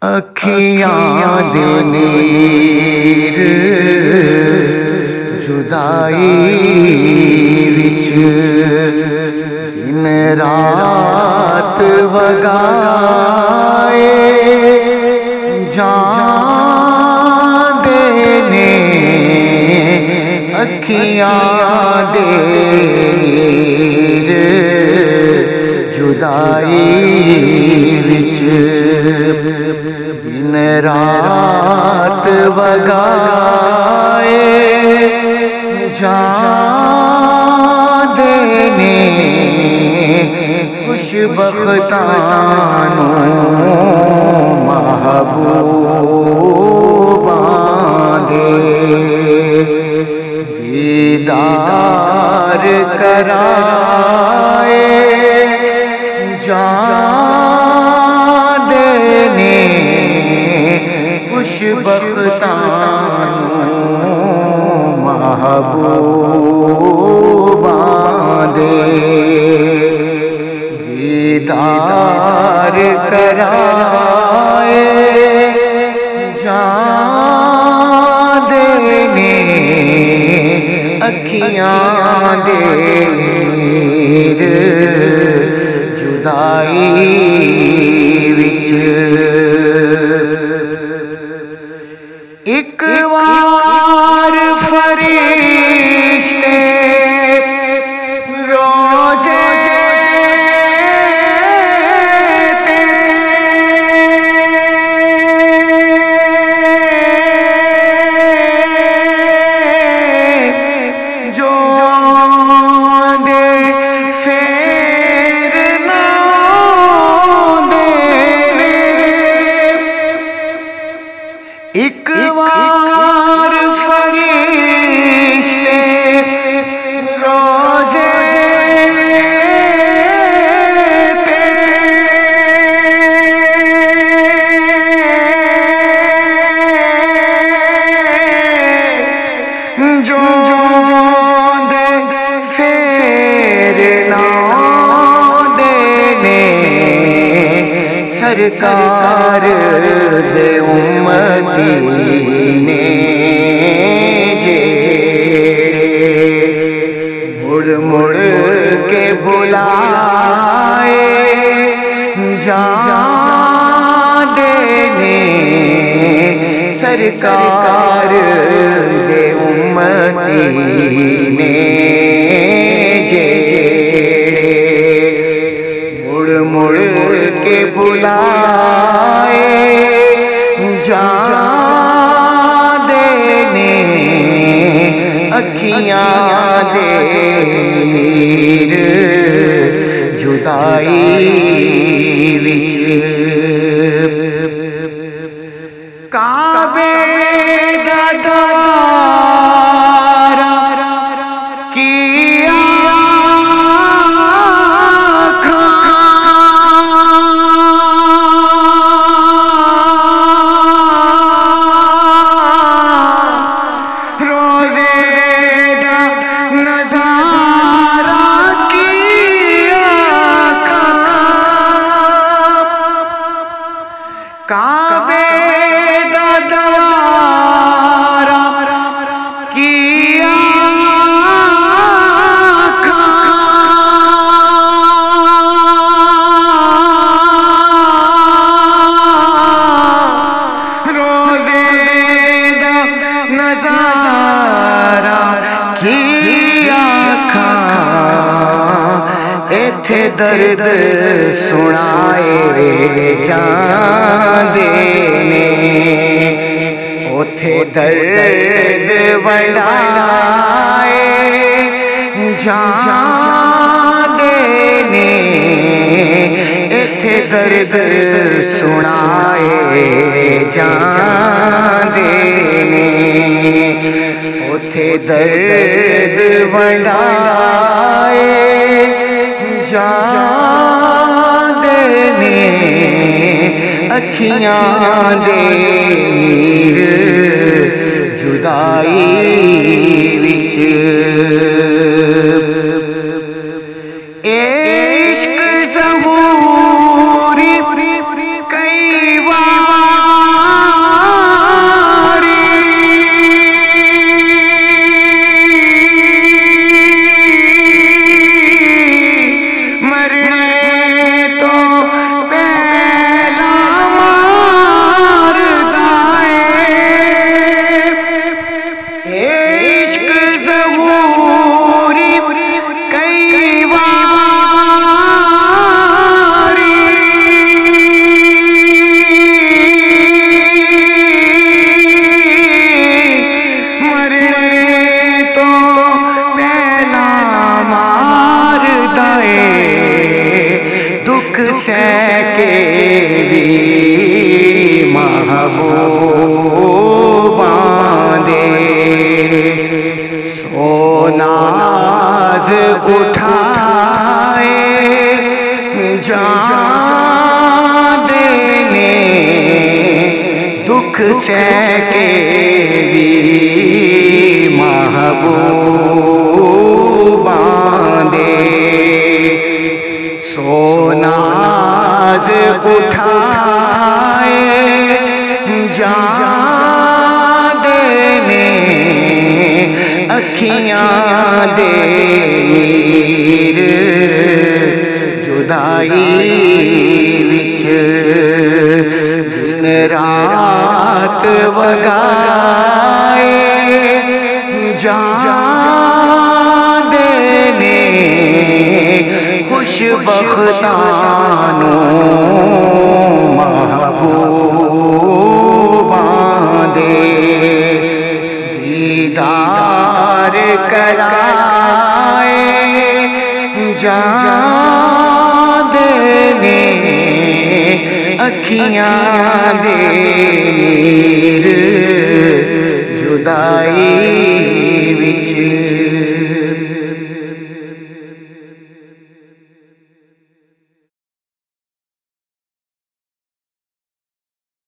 اکھیاں دے نیر جدائی وچ دن رات وگائے جان دے نے اکھیاں دے نیر جدائی وچ دن رات وگائے جان دینے خوش بختانوں محبوباں دے دیدار کرائے جان دینے خوش بختانوں محبوباں دے دیدار کرائے جان دینے اکھیاں دے نیر جدائی وچ ایک وار فرشتے روزے تے جو دے فیر نہ دے ایک وار فرشتے روزے تے جو دے فیر نہ دینے سرکار دے امتی نے مڑ مڑ کے بلائے جان دینے سرکار دے امتی نے مڑ مڑ کے بلائے جان دینے اکھیاں دے نیر جدائی وچ کعبے دا دورہ کیا کعبے دا دورہ کیا روزے دا نظارہ کیا ایتھے درد سنائے جان دینے اوتھے درد ونڈائے جان دینے ایتھے درد سنائے جان دینے اوتھے درد ونڈائے جان دینے اکھیاں دے نیر جدائی وچ عشق ظہوری کئی وار ناز اٹھائے جان دینے دکھ سہ کے بھی محبوباں دے سو ناز اٹھائے جان دینے اکھیاں دے نیر جدائی وچ دن رات وگائے جان دینے خوش بختانوں محبوباں دے دیدار کرائے جان دینے اکھیاں دے نیر جدائی وچ